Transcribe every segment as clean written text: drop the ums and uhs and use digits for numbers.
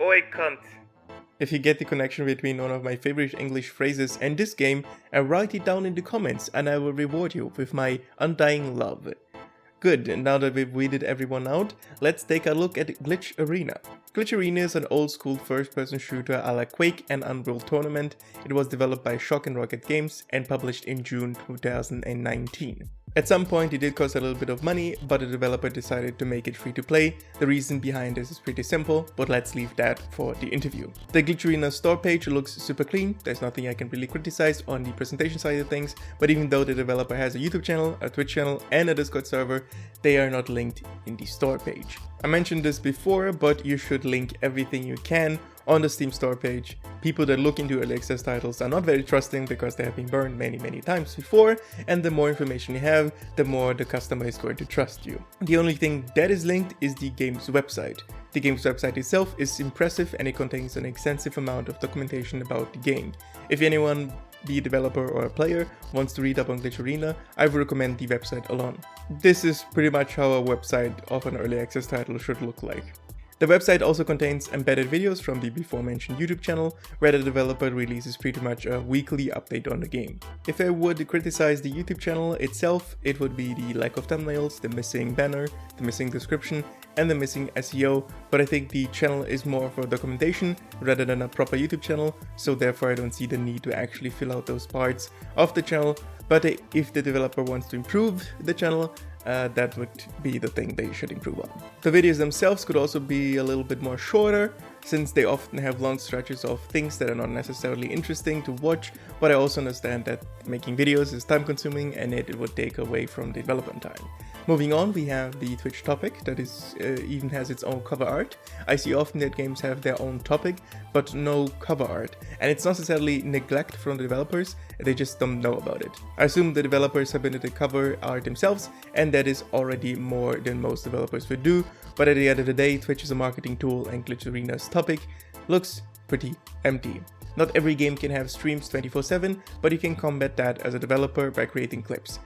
Oi, cunt. If you get the connection between one of my favorite English phrases and this game, write it down in the comments and I will reward you with my undying love. Good, and now that we've weeded everyone out, let's take a look at Glitch Arena. Glitch Arena is an old-school first-person shooter a la Quake and Unreal Tournament. It was developed by Shock and Rocket Games and published in June 2019. At some point it did cost a little bit of money, but the developer decided to make it free to play. The reason behind this is pretty simple, but let's leave that for the interview. The Glitch Arena store page looks super clean. There's nothing I can really criticize on the presentation side of things, but even though the developer has a YouTube channel, a Twitch channel, and a Discord server, they are not linked in the store page. I mentioned this before, but you should link everything you can on the Steam store page. People that look into early access titles are not very trusting because they have been burned many times before, and the more information you have, the more the customer is going to trust you. The only thing that is linked is the game's website. The game's website itself is impressive and it contains an extensive amount of documentation about the game. If anyone, be a developer or a player, wants to read up on Glitch Arena, I would recommend the website alone. This is pretty much how a website of an early access title should look like. The website also contains embedded videos from the before mentioned YouTube channel, where the developer releases pretty much a weekly update on the game. If I would criticize the YouTube channel itself, it would be the lack of thumbnails, the missing banner, the missing description, and the missing SEO, but I think the channel is more for documentation rather than a proper YouTube channel, so therefore I don't see the need to actually fill out those parts of the channel. But if the developer wants to improve the channel, that would be the thing they should improve on. The videos themselves could also be a little bit more shorter, since they often have long stretches of things that are not necessarily interesting to watch, but I also understand that making videos is time consuming and it would take away from the development time. Moving on, we have the Twitch topic that is even has its own cover art. I see often that games have their own topic, but no cover art. And it's not necessarily neglect from the developers, they just don't know about it. I assume the developers submitted the cover art themselves, and that is already more than most developers would do, but at the end of the day, Twitch is a marketing tool and Glitch Arena's topic looks pretty empty. Not every game can have streams 24/7, but you can combat that as a developer by creating clips.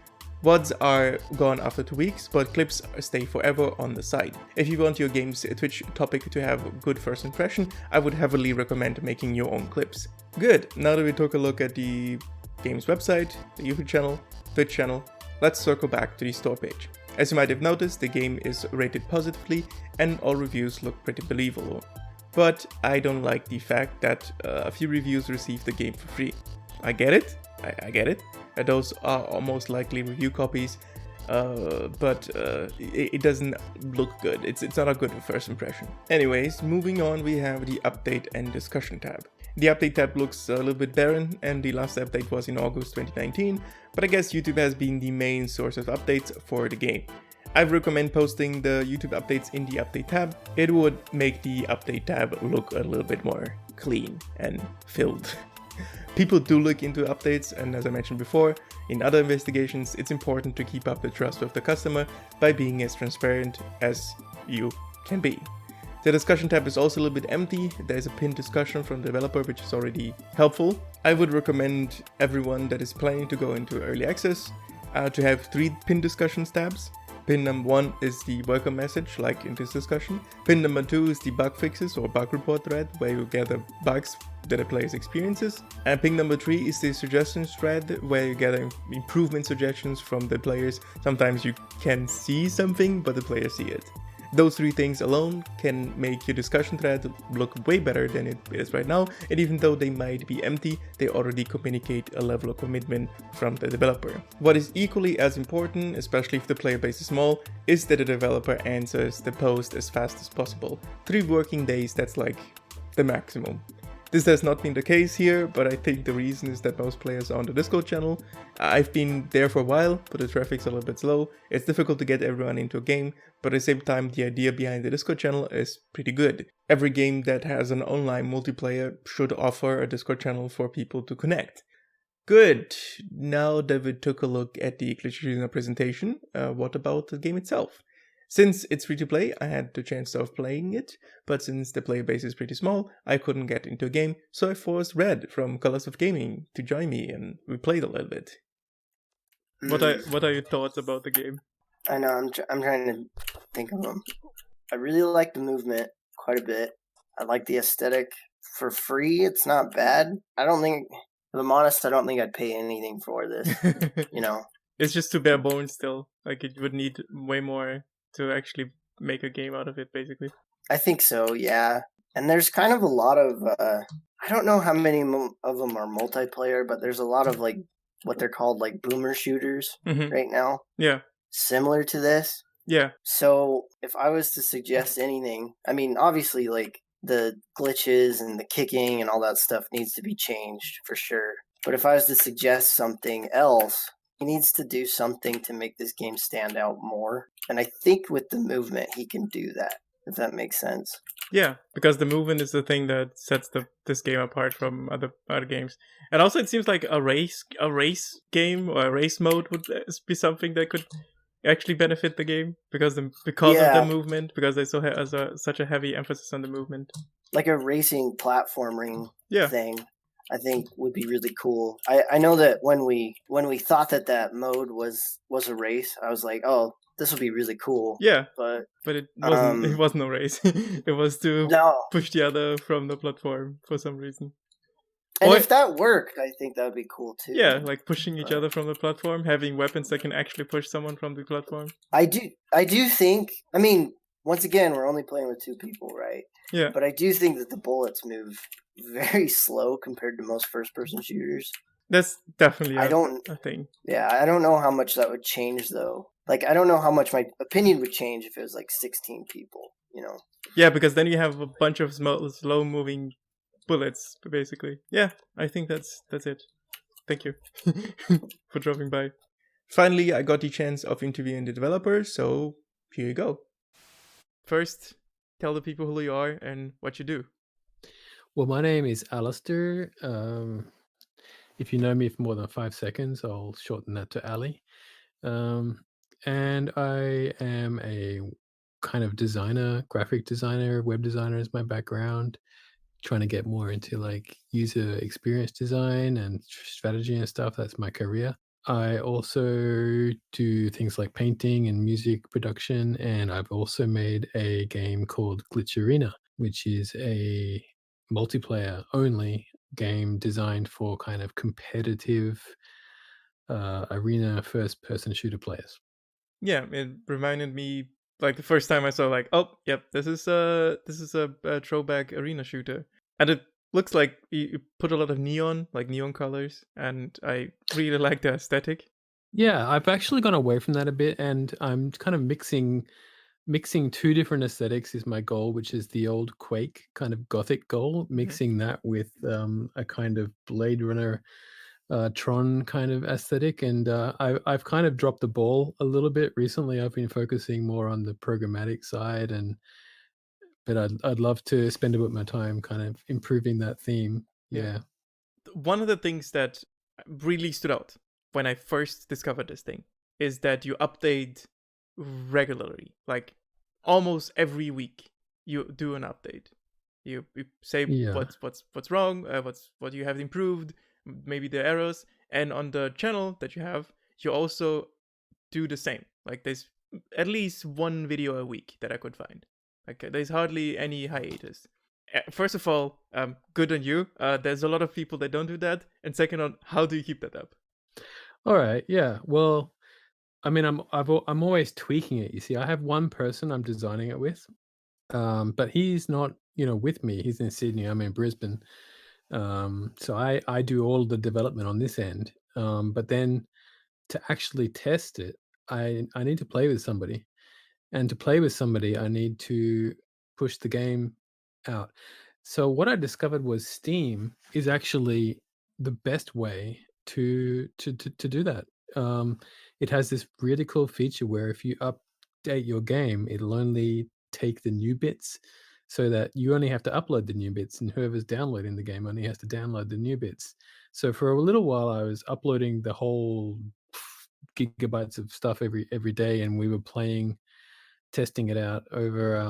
VODs are gone after 2 weeks, but clips stay forever on the site. If you want your game's Twitch topic to have a good first impression, I would heavily recommend making your own clips. Good, now that we took a look at the game's website, the YouTube channel, Twitch channel, let's circle back to the store page. As you might have noticed, the game is rated positively and all reviews look pretty believable. But I don't like the fact that a few reviews received the game for free. I get it, I get it. Those are almost likely review copies, but it doesn't look good. It's not a good first impression. Anyways, moving on, we have the update and discussion tab. The update tab looks a little bit barren, and the last update was in August 2019, but I guess YouTube has been the main source of updates for the game. I recommend posting the YouTube updates in the update tab. It would make the update tab look a little bit more clean and filled. People do look into updates, and as I mentioned before, in other investigations, it's important to keep up the trust with the customer by being as transparent as you can be. The discussion tab is also a little bit empty. There's a pinned discussion from the developer, which is already helpful. I would recommend everyone that is planning to go into early access to have 3 pinned discussions tabs. Pin number 1 is the welcome message, like in this discussion. Pin number 2 is the bug fixes or bug report thread, where you gather bugs that a player's experiences. And pin number 3 is the suggestions thread, where you gather improvement suggestions from the players. Sometimes you can see something, but the players see it. Those 3 things alone can make your discussion thread look way better than it is right now, and even though they might be empty, they already communicate a level of commitment from the developer. What is equally as important, especially if the player base is small, is that the developer answers the post as fast as possible. 3 working days, that's like the maximum. This has not been the case here, but I think the reason is that most players are on the Discord channel. I've been there for a while, but the traffic's a little bit slow. It's difficult to get everyone into a game, but at the same time, the idea behind the Discord channel is pretty good. Every game that has an online multiplayer should offer a Discord channel for people to connect. Good. Now that we took a look at the Glitch Arena presentation, what about the game itself? Since it's free to play, I had the chance of playing it, but since the player base is pretty small, I couldn't get into a game, so I forced Red from Colors of Gaming to join me, and we played a little bit. What are your thoughts about the game? I know, I'm trying to think of them. I really like the movement quite a bit. I like the aesthetic. For free, it's not bad. I don't think, if I'm honest, I don't think I'd pay anything for this. You know, It's just too bare bones still. Like it would need way more to actually make a game out of it, basically. I think so. Yeah, and there's kind of a lot of. I don't know how many of them are multiplayer, but there's a lot of like what they're called like boomer shooters Mm-hmm. right now, Yeah. similar to this. Yeah. So if I was to suggest anything, I mean, obviously, like the glitches and the kicking and all that stuff needs to be changed for sure. But if I was to suggest something else, he needs to do something to make this game stand out more. And I think with the movement, he can do that, if that makes sense. Yeah, because the movement is the thing that sets this game apart from other games. And also, it seems like a race game or a race mode would be something that could actually benefit the game because of the Yeah, movement, because they such a heavy emphasis on the movement. like a racing platforming Yeah. thing, I think would be really cool. I know that when we thought that mode was a race, I was like, oh, this will be really cool. Yeah, But it wasn't. It wasn't a race. It was to no. push the other from the platform for some reason. And Or if that worked, I think that would be cool too. yeah, like pushing each But other from the platform, having weapons that can actually push someone from the platform. I do think. I mean, once again, we're only playing with 2 people, right? Yeah. But I do think that the bullets move very slow compared to most first-person shooters. That's definitely a thing. Yeah, I don't know how much that would change though. Like, I don't know how much my opinion would change if it was like 16 people. You know? Yeah, because then you have a bunch of slow moving bullets, basically. Yeah, I think that's it. Thank you for dropping by. Finally, I got the chance of interviewing the developer, so here you go. First, tell the people who you are and what you do. Well, my name is Alistair. If you know me for more than 5 seconds, I'll shorten that to Ali. And I am a kind of designer, graphic designer, web designer is my background. Trying to get more into like user experience design and strategy and stuff. That's my career. I also do things like painting and music production, and I've also made a game called Glitch Arena, which is a multiplayer only game designed for kind of competitive arena first person shooter players. Yeah, it reminded me like the first time I saw like, oh, yep, this is a throwback arena shooter, and it looks like you put a lot of neon colors, and I really like the aesthetic. Yeah, I've actually gone away from that a bit, and I'm kind of mixing 2 different aesthetics is my goal, which is the old Quake kind of gothic goal, mixing that with a kind of Blade Runner, Tron kind of aesthetic, and I've kind of dropped the ball a little bit recently. I've been focusing more on the programmatic side, but I'd love to spend a bit more time kind of improving that theme. Yeah. One of the things that really stood out when I first discovered this thing is that you update regularly, like almost every week. You do an update. You say what's wrong, what you have improved, maybe the errors, and on the channel that you have, you also do the same. Like there's at least one video a week that I could find. Like there's hardly any hiatus. First of all, good on you. There's a lot of people that don't do that. And second on, how do you keep that up? All right. Yeah. Well, I mean, I'm always tweaking it. You see, I have one person I'm designing it with, but he's not, with me. He's in Sydney. I'm in Brisbane. So I do all the development on this end. But then to actually test it, I need to play with somebody, and to play with somebody, I need to push the game out. So what I discovered was Steam is actually the best way to do that. It has this really cool feature where if you update your game, it'll only take the new bits, so that you only have to upload the new bits, and whoever's downloading the game only has to download the new bits. So for a little while, I was uploading the whole gigabytes of stuff every day, and we were testing it out over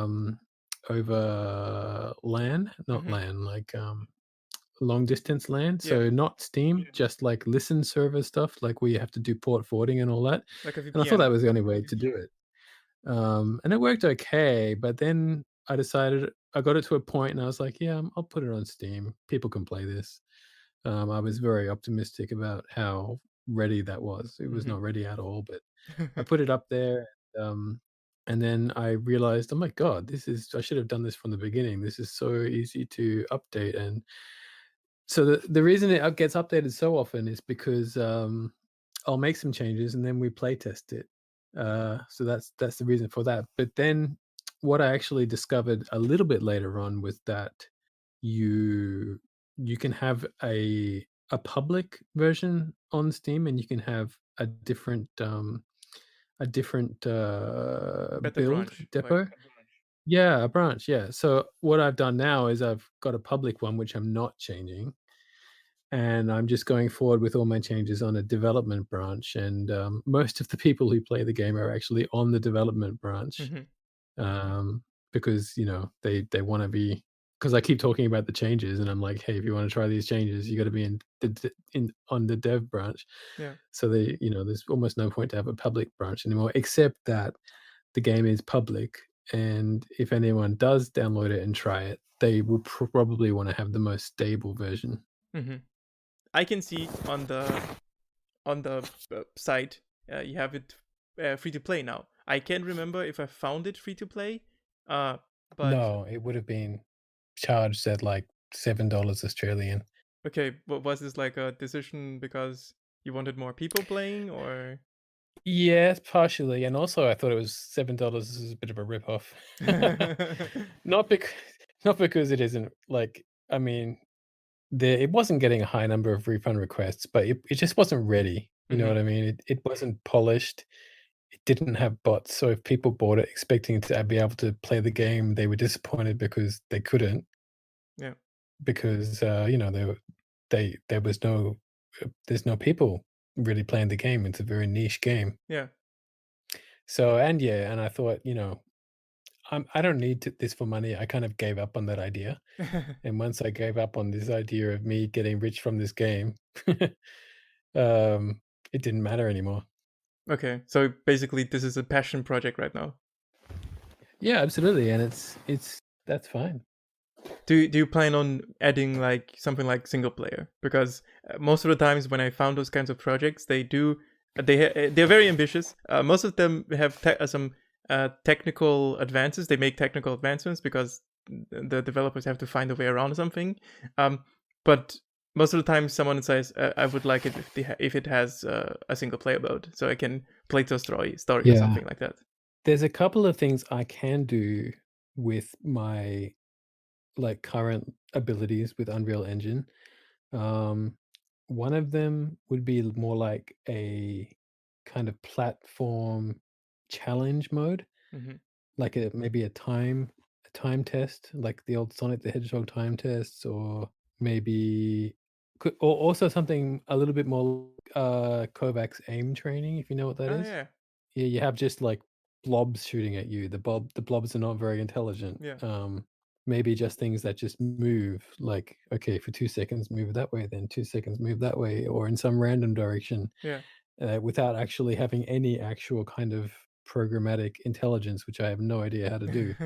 LAN, not LAN, like long distance LAN. So not Steam, just like listen server stuff, like where you have to do port forwarding and all that. Like a And I thought VPN. that was the only way to do it. And it worked okay, but then I decided I got it to a point and I was like, "Yeah, I'll put it on Steam. People can play this." I was very optimistic about how ready that was. It was Mhm. not ready at all, but I put it up there, um, and then I realized, "Oh my god, this is I should have done this from the beginning. This is so easy to update." And so the reason it gets updated so often is because, I'll make some changes and then we play test it. So that's the reason for that. But then what I actually discovered a little bit later on was that you you can have a public version on Steam and you can have a different Better build branch, like. depot. Yeah, a branch. Yeah. So what I've done now is I've got a public one which I'm not changing, and I'm just going forward with all my changes on a development branch. And most of the people who play the game are actually on the development branch, Mhm. um, because they want to be. Because I keep talking about the changes, and I'm like, hey, if you want to try these changes, you got to be in on the dev branch. Yeah. So there's almost no point to have a public branch anymore, except that the game is public, and if anyone does download it and try it, they will probably want to have the most stable version. Mhm. I can see on the site, you have it free to play now. I can't remember if I found it free to play, uh, but No, it would have been charged at, like, $7 Australian. okay. Was this like a decision because you wanted more people playing, or? Yes, partially, and also I thought it was $7 is a bit of a rip-off. Not bec not because it isn't, like, I mean, it wasn't getting a high number of refund requests, but it just wasn't ready, you know Mhm. what I mean? It wasn't polished, it didn't have bots, so if people bought it expecting to be able to play the game, they were disappointed because they couldn't, Yeah. because, there was no there's no people really playing the game. It's a very niche game. Yeah. So, and yeah, and I thought, I don't need this for money. I kind of gave up on that idea. And once I gave up on this idea of me getting rich from this game, um, it didn't matter anymore. Okay. So basically, this is a passion project right now. Yeah, absolutely. And it's that's fine. Do you plan on adding like something like single player? Because most of the times when I found those kinds of projects, they're very ambitious. Most of them have some technical advances. They make technical advancements because the developers have to find a way around something. Um, but most of the time, someone says, "I would like it if it has a single player mode, so I can play the story or Yeah. something like that." There's a couple of things I can do with my like current abilities with Unreal Engine. Um, One of them would be more like a kind of platform challenge mode, Hmm. like maybe a time test, like the old Sonic the Hedgehog time tests, or maybe or also something a little bit more Kovacs aim training, if you know what that Oh is. yeah, Yeah, you have just like blobs shooting at you. The blobs are not very intelligent. yeah, Maybe just things that just move, like, okay, for 2 seconds, move that way, then 2 seconds, move that way, or in some random direction, yeah. without actually having any actual kind of programmatic intelligence, which I have no idea how to do.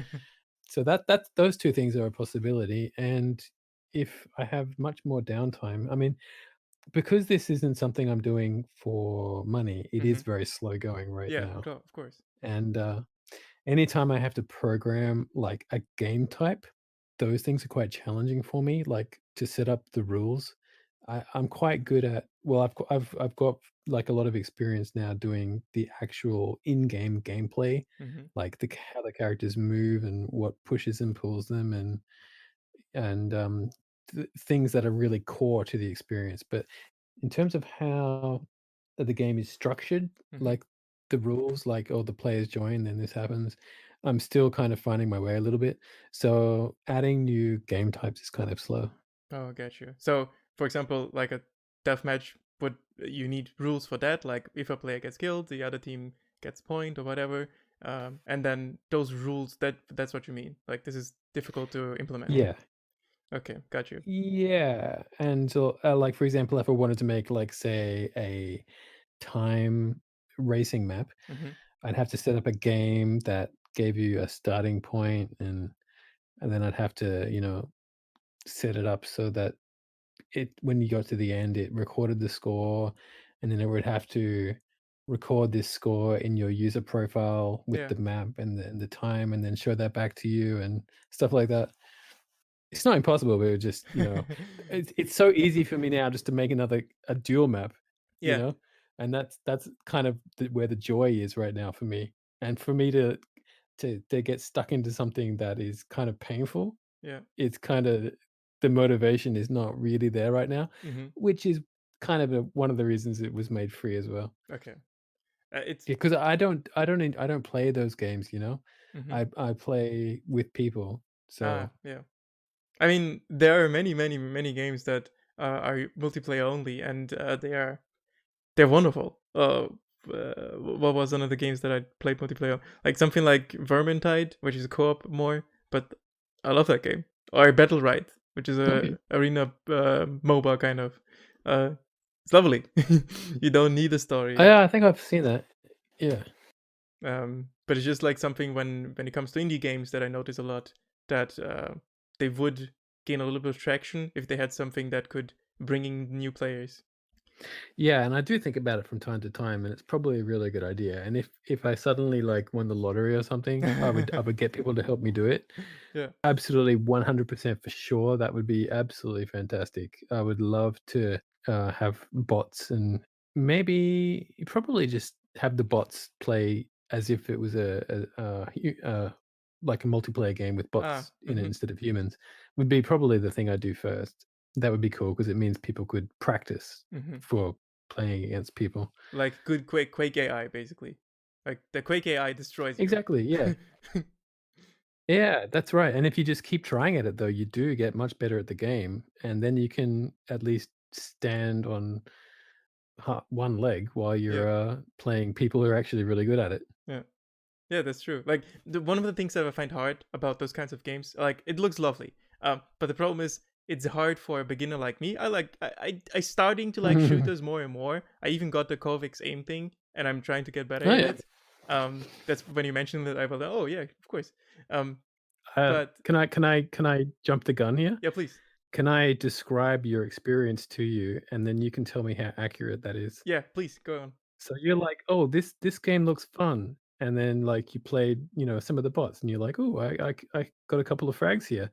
So that's those two things are a possibility. And if I have much more downtime, I mean, because this isn't something I'm doing for money, it Hmm. is very slow going right Yeah, now. of course. And anytime I have to program like a game type, those things are quite challenging for me, like to set up the rules. I'm quite good at, well, I've got like a lot of experience now doing the actual in-game gameplay, Hmm. like how the characters move and what pushes and pulls them, and things that are really core to the experience. But in terms of how the game is structured, Hmm. like the rules, like, oh, the players join, then this happens. I'm still kind of finding my way a little bit. So adding new game types is kind of slow. Oh, got you. So, for example, like a deathmatch, would you need rules for that? Like, if a player gets killed, the other team gets point or whatever, and then those rules. That's what you mean. Like, this is difficult to implement. Yeah. Okay, got you. Yeah. And so, like, for example, if I wanted to make, like, say, a time racing map, Hmm. I'd have to set up a game that gave you a starting point and and then I'd have to, set it up so that when you got to the end, it recorded the score, and then it would have to record this score in your user profile with Yeah. the map and the time, and then show that back to you and stuff like that. It's not impossible, but it just, it's so easy for me now just to make a dual map, you Yeah. know? And that's kind of where the joy is right now for me. And for me to get stuck into something that is kind of painful, Yeah. it's kinda the motivation is not really there right now, Mhm. which is kind of one of the reasons it was made free as well. Okay. It's Yeah, 'cause I don't play those games, you know? mhm. I play with people, Ah, so yeah. I mean, there are many, many, many games that are multiplayer only, and they're wonderful. What was one of the games that I played multiplayer? Like something like Vermintide, which is co-op more, but I love that game. Or Battle Right, which is okay. a arena MOBA kind of. Uh, it's lovely. You don't need a Oh, story. yeah, I think I've seen that. Yeah. But it's just like something when it comes to indie games that I notice a lot that they would gain a little bit of traction if they had something that could bring in new players. Yeah, and I do think about it from time to time, and it's probably a really good idea. And if I suddenly, like, won the lottery or something, I would get people to help me do it. Yeah. Absolutely 100% for sure, that would be absolutely fantastic. I would love to, have bots and maybe probably just have the bots play as if it was like a multiplayer game with Ah. bots in it Mm-hmm. instead of humans, would be probably the thing I'd do first. That would be cool because it means people could practice Mm-hmm. for playing against people. Like good Quake AI, basically. Like the Quake AI destroys you. Exactly, yeah. Yeah, that's right, and if you just keep trying at it, though, you do get much better at the game, and then you can at least stand on one leg while Yeah. you're, playing people who are actually really good at it. Yeah. Yeah, that's true. Like one of the things that I find hard about those kinds of games, like it looks lovely, but the problem is it's hard for a beginner like me. I starting to like shooters more and more. I even got the Corvix aim thing, and I'm trying to get better Oh, at yeah. it. That's when you mentioned that I was like, oh yeah, of course. Um, but Can I jump the gun here? yeah, please, Can I describe your experience to you, and then you can tell me how accurate that is? yeah, please go on. So you're like, "Oh, this game looks fun," and then, like, you played, some of the bots, and you're like, "Oh, I got a couple of frags here."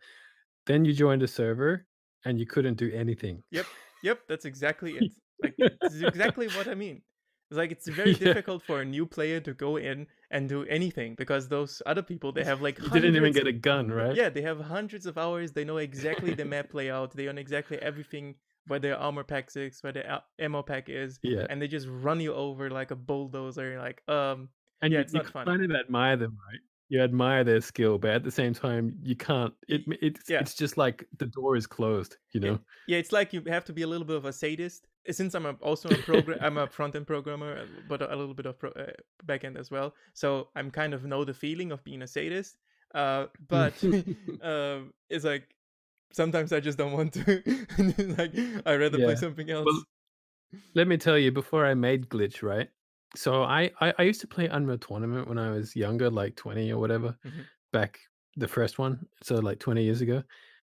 Then you joined a server, and you couldn't do anything. Yep, yep, that's exactly it. Like it's exactly what I mean. It's like it's very Yeah. difficult for a new player to go in and do anything because those other people they have like You didn't even hundreds. get a gun, right? Yeah, they have hundreds of hours. They know exactly the map layout. They know exactly everything where their armor pack is, where their ammo pack is, Yeah, and they just run you over like a bulldozer. You're like, and yeah, you it's you not fun. kind of admire them, right? You admire their skill, but at the same time, you can't Y- it's Yeah, it's just like the door is closed, you yeah, know? yeah. It's like you have to be a little bit of a sadist. Since also I'm a front end programmer, but a little bit of back end as well. So I'm kind of know the feeling of being a sadist. But it's like sometimes I just don't want to. Like I rather play Yeah. something Well, else. let me tell you, before I made Glitch, right? So I used to play Unreal Tournament when I was younger, like 20 or whatever, Hmm. back the first one, so like 20 years ago.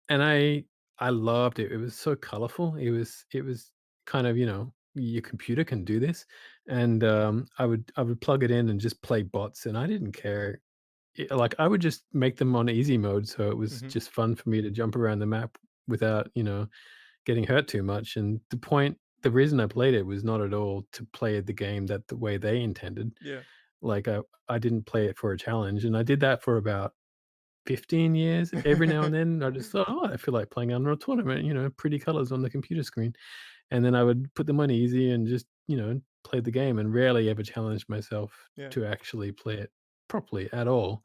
And I loved it. It was so colorful. It was kind of, your computer can do this. And I would plug it in and just play bots and I didn't care. Like I would just make them on easy mode so it was Hmm. just fun for me to jump around the map without, getting hurt too much. And the reason I played it was not at all to play the game that the way they intended. Yeah. Like I didn't play it for a challenge. And I did that for about 15 years. Every now and then, I just thought, "Oh, I feel like playing Unreal Tournament," pretty colors on the computer screen. And then I would put them on easy and just, play the game and rarely ever challenged myself Yeah. to actually play it properly at all.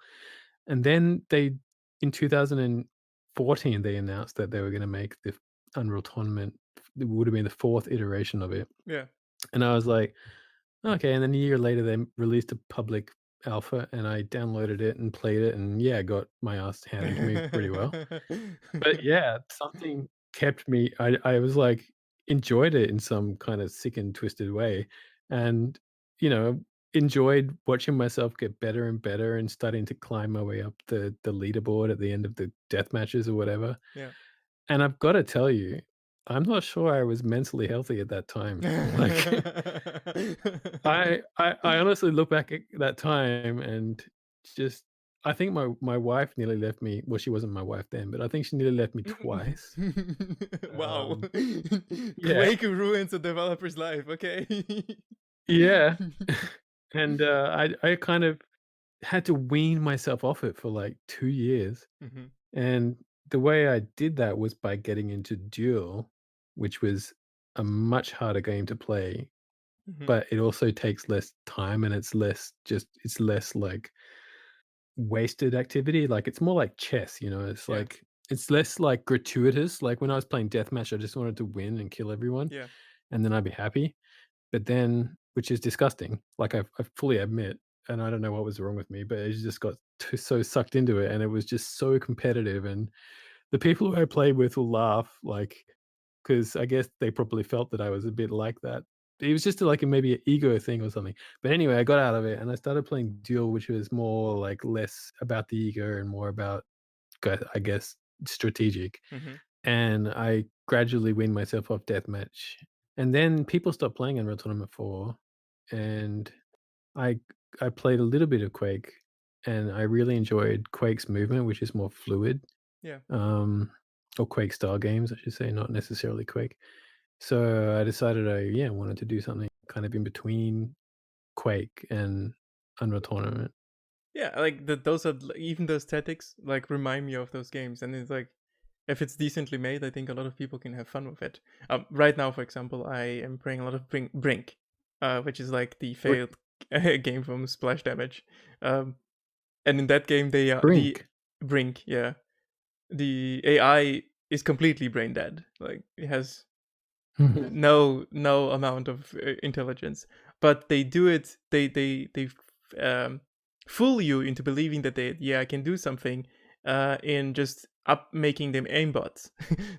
And then in 2014, they announced that they were gonna make the Unreal Tournament. It would have been the 4th iteration of it. Yeah. And I was like, "Okay." And then a year later, they released a public alpha, and I downloaded it and played it, and yeah, got my ass handed to me pretty well. But yeah, something kept me I was like, enjoyed it in some kind of sick and twisted way. And, you know, enjoyed watching myself get better and better and starting to climb my way up the leaderboard at the end of the death matches or whatever. Yeah. And I've gotta tell you, I'm not sure I was mentally healthy at that time. Like, I honestly look back at that time and just I think my wife nearly left me. Well, she wasn't my wife then, but I think she nearly left me twice. Wow. Um, yeah, Quake ruins a developer's life, okay? yeah, and, I kind of had to wean myself off it for, like, 2 years, Mhm, and the way I did that was by getting into Duel, which was a much harder game to play, mhm. but it also takes less time and it's less, like, wasted activity, like, it's more like chess, it's Yeah, like it's less, like, gratuitous, like, when I was playing deathmatch, I just wanted to win and kill everyone, yeah. and then I'd be happy, but then which is disgusting, like, I fully admit, and I don't know what was wrong with me, but I just got so sucked into it, and it was just so competitive, and the people who I played with will laugh, like, because I guess they probably felt that I was a bit like that. It was just like a maybe an ego thing or something. But anyway, I got out of it and I started playing Duel, which was more like less about the ego and more about, I guess, strategic. Mhm. And I gradually weaned myself off deathmatch. And then people stopped playing Unreal Tournament 4, and I I played a little bit of Quake, and I really enjoyed Quake's movement, which is more fluid, Yeah. um, or Quake style games, I should say, not necessarily Quake. So I decided yeah, wanted to do something kind of in between Quake and Unreal Tournament. Yeah, like those are even the aesthetics like remind me of those games, and it's like if it's decently made, I think a lot of people can have fun with it. Right now, for example, I am playing a lot of Brink, which is like the Br failed game from Splash Damage. Um, and in that game, they the Brink. Brink, yeah, the AI is completely brain dead. Like it has no amount of intelligence, but they do it. They fool you into believing that I can do something in just up making them aimbots.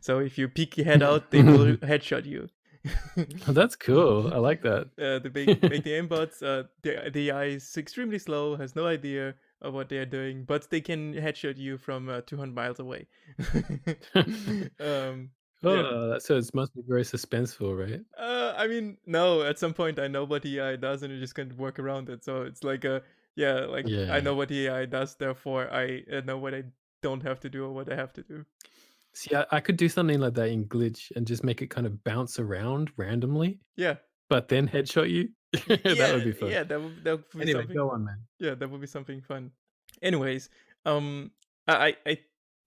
So if you peek your head out, they will headshot you. Oh, that's cool. I like that. They make the aimbots. The AI is extremely slow, has no idea of what they are doing, but they can headshot you from 200 miles away. Yeah. Oh, so it must be very suspenseful, right? I mean, no. At some point, I know what the AI does, and you just can't work around it. So it's like yeah, like I Yeah. know what the AI does, therefore I know what I don't have to do or what I have to do. See, I could do something like that in Glitch and just make it kind of bounce around randomly, Yeah, but then headshot you. That would be fun. yeah. That would be Anyway, something. go on, man. Yeah, that would be something fun. Anyways, um, I I I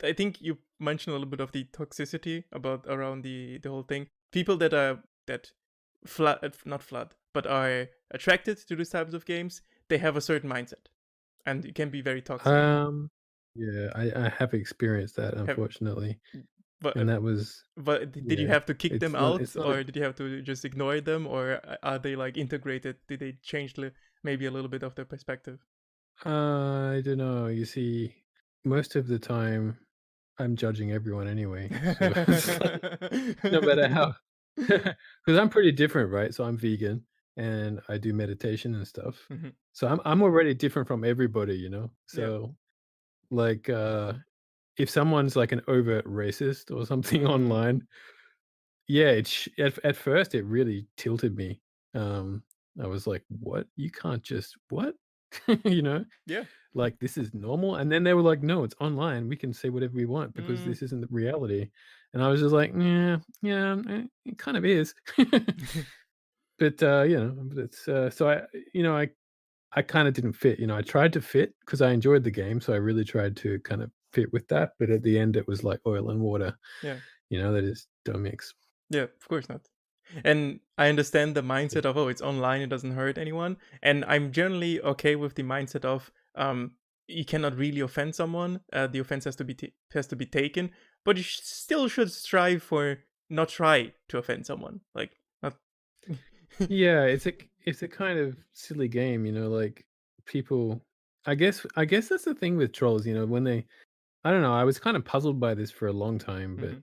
I think you mentioned a little bit of the toxicity about around the whole thing. People that flood, not flood, but are attracted to these types of games, they have a certain mindset, and it can be very toxic. Um, yeah, I have experienced that, Have unfortunately, but and that was did you yeah, have to kick them out, it's not a or did you have to just ignore them, or are they like integrated? Did they change maybe a little bit of their perspective? I don't know, you see, most of the time, I'm judging everyone anyway, so it's like, no matter how, because 'cause I'm pretty different, right? So I'm vegan, and I do meditation and stuff. Mhm. So I'm already different from everybody, Yeah. So, like, if someone's, like, an overt racist or something Mm. online, yeah, at first, it really tilted me. I was like, "What? You can't just what?" You know? Yeah. Like, "This is normal?" And then they were like, "No, it's online. We can say whatever we want because Mm. this isn't the reality." And I was just like, "Yeah, yeah, it kind of is." But, but it's, so I kinda didn't fit, I tried to fit because I enjoyed the game, so I really tried to kind of fit with that, but at the end, it was like oil and water, Yeah. they just don't mix. Yeah, of course not. And I understand the Yeah. mindset of, oh, it's online, it doesn't hurt anyone. And I'm generally okay with the mindset of you cannot really offend someone. The offense has to be taken, but you still should strive for not try to offend someone. Like not. Yeah, it's a kind of silly game, like, people I guess that's the thing with trolls, when they I don't know, I was kind of puzzled by this for a long time, but Mhm.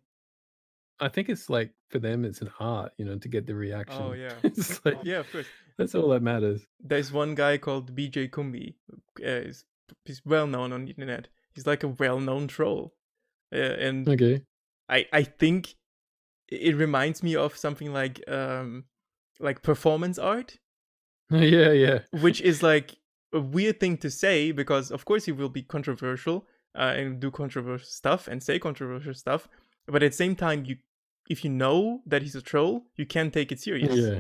I think it's like for them, it's an art, to get the Oh reaction. yeah, It's like yeah, of course. that's all that matters. There's one guy called BJ Kumbi. He's well known on the internet. He's like a well-known troll, and Okay. I think it reminds me of something like performance art, Yeah, yeah. which is like a weird thing to say because of course he will be controversial and do controversial stuff and say controversial stuff, but at the same time, if you know that he's a troll, you can't take it serious. Yeah.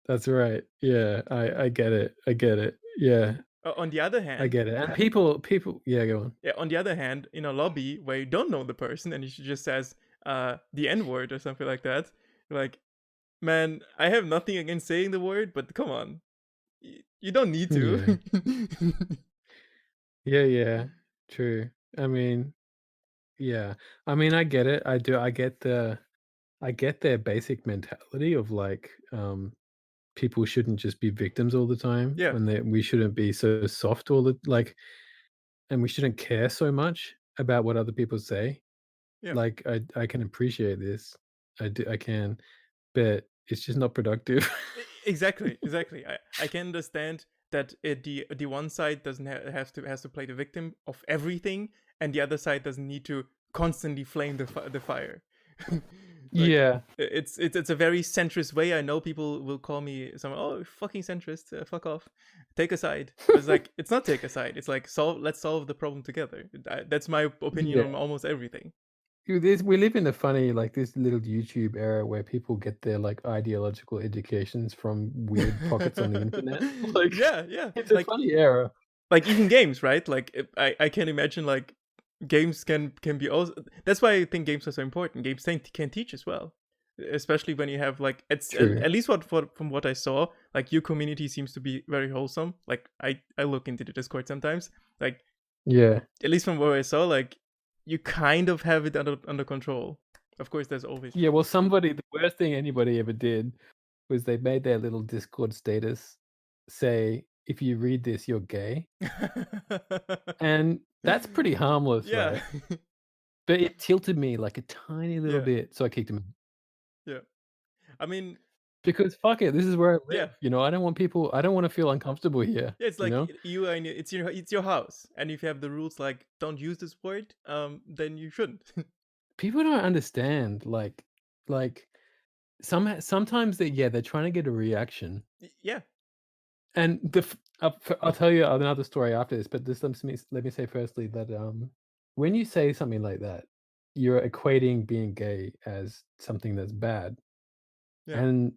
That's right. Yeah, I get it. I get it. Yeah, On the other I hand, get it. And people, yeah, go on. yeah, on the other hand, in a lobby where you don't know the person and he just says the N word or something like that, you're like, man, I have nothing against saying the word, but come on, you don't need to. Yeah, true. I mean, yeah. I mean, I get it. I do. I get their basic mentality of like, people shouldn't just be victims all the time, Yeah, when we shouldn't be so soft all the like, and we shouldn't care so much about what other people say. yeah. Like, I can appreciate this. I can, but it's just not productive. Exactly. I can understand that the one side doesn't has to play the victim of everything, and the other side doesn't need to constantly flame the fire. Like Yeah. it's a very centrist way. I know people will call me oh fucking centrist, fuck off, take a side. But it's like it's not take a side. It's like let's solve the problem together. That's my opinion Yeah. on almost everything. We live in a funny, like, this little YouTube era where people get their, like, ideological educations from weird pockets on the internet. Like, Yeah. it's a funny era. Like even games, right? Like I can imagine like games can be also. That's why I think games are so important. Games can teach as well, especially when you have like True. at least from what I saw, like your community seems to be very wholesome. Like I look into the Discord sometimes, like Yeah. at least from what I saw, like you kind of have it under control. Of course, there's always Yeah, well, the worst thing anybody ever did was they made their little Discord status say, "If you read this, you're gay." And that's pretty harmless, yeah. right? But it tilted me like a tiny little Yeah. bit, so I kicked him. Yeah. I mean, Because fuck it, this is where I live. yeah. I don't want to feel uncomfortable here. Yeah, it's like it's your house, and if you have the rules like don't use this word, then you shouldn't. People don't understand. Like sometimes they're trying to get a reaction, Yeah, and I'll tell you another story after this. But this let me say firstly that when you say something like that, you're equating being gay as something that's bad, yeah, and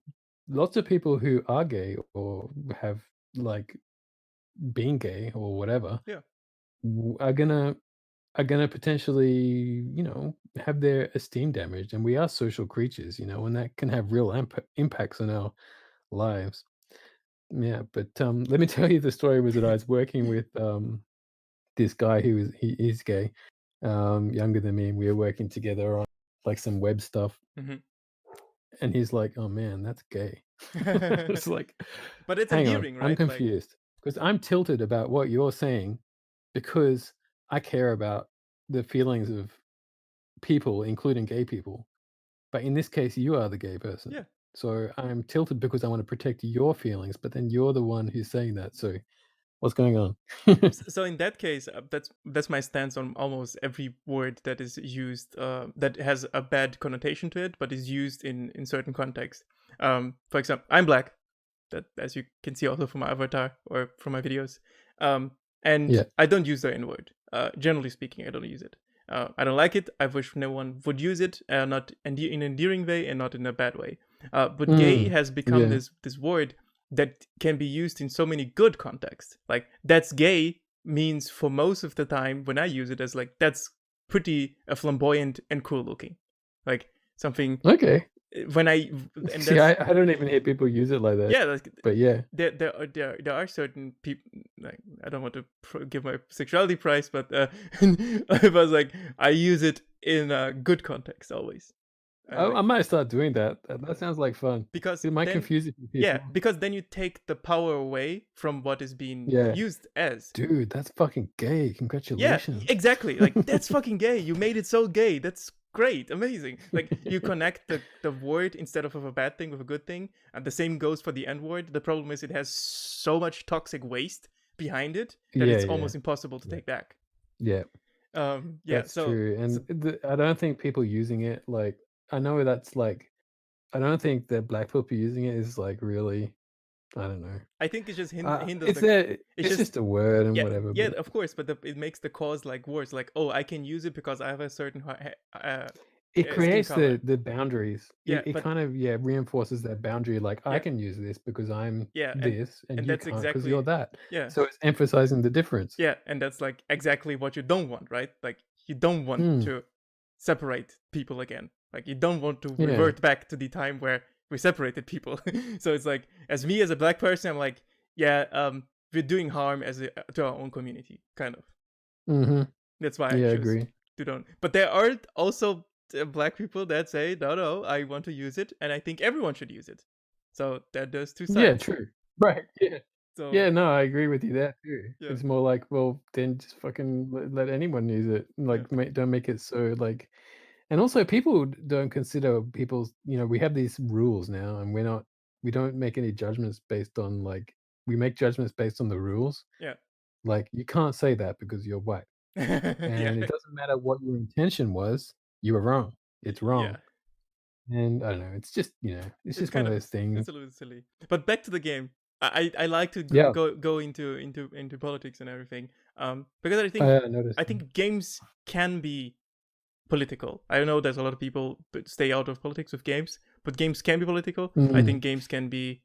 lots of people who are gay or have like been gay or whatever yeah, are gonna potentially, have their esteem damaged, and we are social creatures, and that can have real impacts on our lives. Yeah, but let me tell you the story was that I was working with this guy he is gay, younger than me, and we were working together on like some web stuff, hmm and he's like, "Oh man, that's gay." It's like, but it's hang on, endearing, I'm right? Like, confused because I'm tilted about what you're saying because I care about the feelings of people, including gay people. But in this case, you are the gay person. yeah. So I'm tilted because I want to protect your feelings, but then you're the one who's saying that. So what's going on? So in that case, that's my stance on almost every word that is used that has a bad connotation to it, but is used in certain contexts. For example, I'm black. That, as you can see also from my avatar or from my videos, and Yeah. I don't use the N word. Generally speaking, I don't use it. I don't like it. I wish no one would use it, not in an endearing way and not in a bad way. But gay has become Yeah. this word that can be used in so many good contexts. Like that's gay means for most of the time when I use it as like that's pretty flamboyant and cool looking, like something Okay. when I and See, that's I don't even hear people use it like that. yeah, like, But yeah. there are certain people, like I don't want to give my sexuality price, but I was like I use it in a good context always. I might start doing that. That sounds like fun. Because It might then confuse a few people. yeah, because then you take the power away from what is being Yeah. used as. Dude, that's fucking gay. Yeah, Congratulations. exactly. Like that's fucking gay. You made it so gay. That's great, amazing. Like you connect the word instead of a bad thing with a good thing, and the same goes for the N word. The problem is it has so much toxic waste behind it that Yeah, it's yeah, almost impossible to take back. yeah. Yeah. That's So true, and I don't think people using it like I know that's like I don't think that black people using it is like really I don't know. I think it just hinders It's the. a It's it's just just a word and yeah, whatever, yeah, but of course, but it makes the cause like worse. Like, oh, I can use it because I have a certain it skin creates color. the boundaries. Yeah, It but kind of reinforces that boundary. Like I yeah, can use this because I'm yeah, this, and and you that's can't because you're exactly that. yeah, So it's emphasizing the difference. yeah, and that's like exactly what you don't want, right? Like you don't want Mm, to separate people again. Like you don't want to yeah, revert back to the time where we separated people. So it's like as me as a black person, I'm like, yeah, we're doing harm to our own community, kind of. mm-hmm. That's why I Yeah, I chose agree. to don't. But there are also black people that say, no, I want to use it, and I think everyone should use it. So there's two Yeah, sides. true. Right. Yeah. So Yeah, no, I agree with you there too. yeah, It's more like, well, then just fucking let anyone use it. yeah, Like, don't make it so like. And also, people don't consider people's. We have these rules now, and we don't make any judgments based on like. We make judgments based on the rules. yeah, Like, you can't say that because you're white, yeah, and it doesn't matter what your intention was. You were wrong. It's yeah. wrong, and I don't know. It's just it's It's just one kind of of those things. it's a little silly. But back to the game. I like to Yeah, go into politics and everything. Because I noticed. I think games can be political. I know there's a lot of people that stay out of politics with games, but games can be political. I Mm, think games can be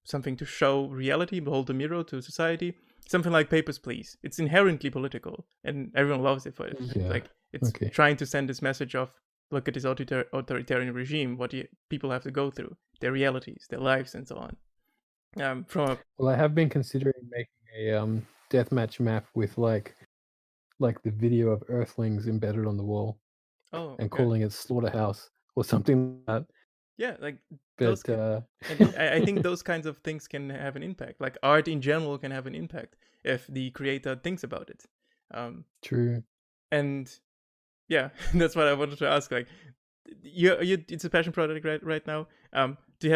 something to show reality, hold a mirror to society. Something like Papers, Please. It's inherently political, and everyone loves it for it. yeah. Like it's Okay. trying to send this message of look at this authoritarian regime, what people have to go through, their realities, their lives, and so on. From a Well, I have been considering making a deathmatch map with like the video of Earthlings embedded on the wall oh and okay calling it Slaughterhouse or something like that. yeah like those But and I think those kinds of things can have an impact. Like art in general can have an impact if the creator thinks about it. true. And yeah, that's what I wanted to ask. Like, you it's a passion project right now. Do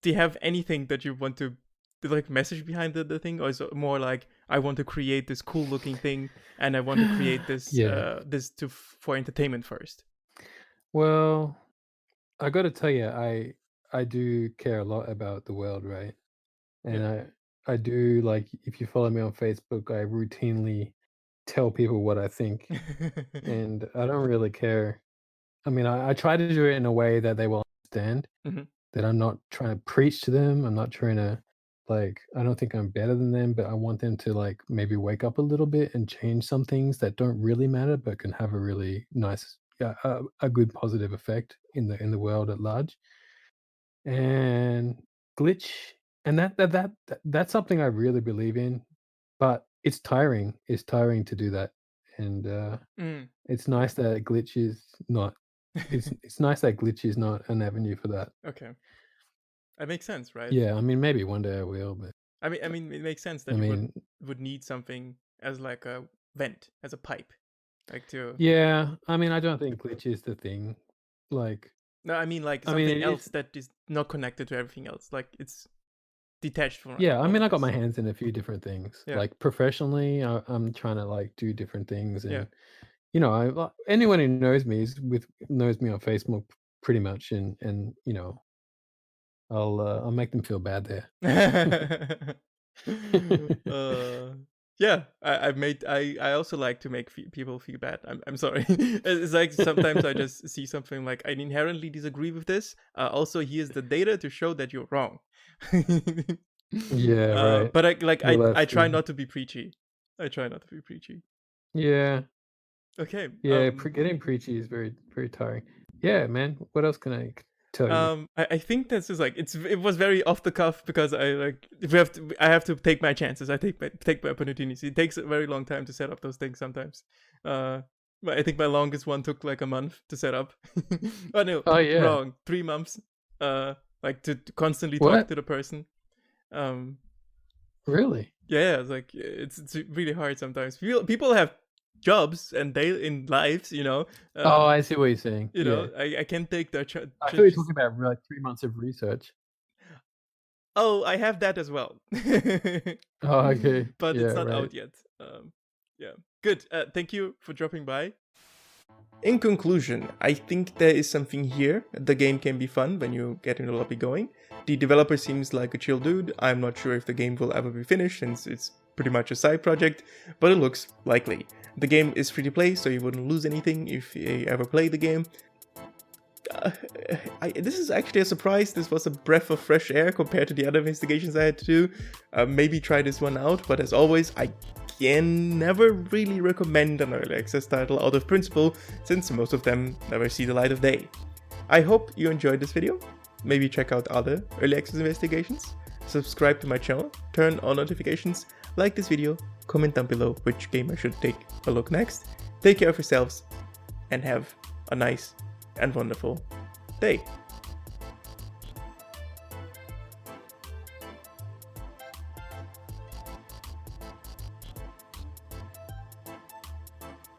you have anything that you want to like message behind the thing, or is it more like I want to create this cool looking thing and I want to create this Yeah. this for entertainment first? Well, I got to tell you, I do care a lot about the world, right? Yeah. And I do like if you follow me on Facebook, I routinely tell people what I think, and I don't really care. I mean, I try to do it in a way that they will understand. Mhm. That I'm not trying to preach to them. I'm not trying to like I don't think I'm better than them, but I want them to like maybe wake up a little bit and change some things that don't really matter but can have a really nice yeah, a good positive effect in the world at large. And glitch and that's something I really believe in, but it's tiring. It's tiring to do that. And Mm. it's nice that glitch is not it's nice that glitch is not an avenue for that. Okay, that makes sense, right? Yeah, I mean, maybe one day I will, but I mean, it makes sense I that you mean, would need something as like a vent, as a pipe, like to. yeah, I mean, I don't think glitch is the thing. Like, No, I mean like I mean, something it else is. that is not connected to everything else. Like it's detached from Yeah, I all mean, of I got my this. hands in a few different things. Yeah, Like professionally, I'm trying to like do different things, yeah. and anyone who knows me knows me on Facebook pretty much, and I'll make them feel bad there. uh, yeah, I also like to make people feel bad. I'm sorry. It's like sometimes I just see something like I inherently disagree with this. Also, here's the data to show that you're wrong. Yeah, right. But Well, I that's try good. not to be preachy. I try not to be preachy. Yeah, Okay. yeah. Getting preachy is very, very tiring. Yeah, man. What else can I tell you? I think this is like it was very off the cuff because I like if I have to take my chances. I take my opportunities. It takes a very long time to set up those things sometimes. But I think my longest one took like a month to set up. Oh no, Oh yeah. wrong. 3 months. Like to constantly talk What? to the person. Um, Really? yeah, it's like it's really hard sometimes. People have jobs and in lives, Oh, I see what you're saying. Yeah. I can't take the I thought you were talking about like 3 months of research. Oh, I have that as well. Oh, okay. But Yeah, it's not right. out yet. Yeah. Good. Thank you for dropping by. In conclusion, I think there is something here. The game can be fun when you get in the lobby going. The developer seems like a chill dude. I'm not sure if the game will ever be finished since it's pretty much a side project, but it looks likely. The game is free to play, so you wouldn't lose anything if you ever play the game. This is actually a surprise. This was a breath of fresh air compared to the other investigations I had to do. Maybe try this one out, but as always, I can never really recommend an early access title out of principle, since most of them never see the light of day. I hope you enjoyed this video. Maybe check out other early access investigations, subscribe to my channel, turn on notifications, like this video, comment down below which game I should take a look next. Take care of yourselves and have a nice and wonderful day.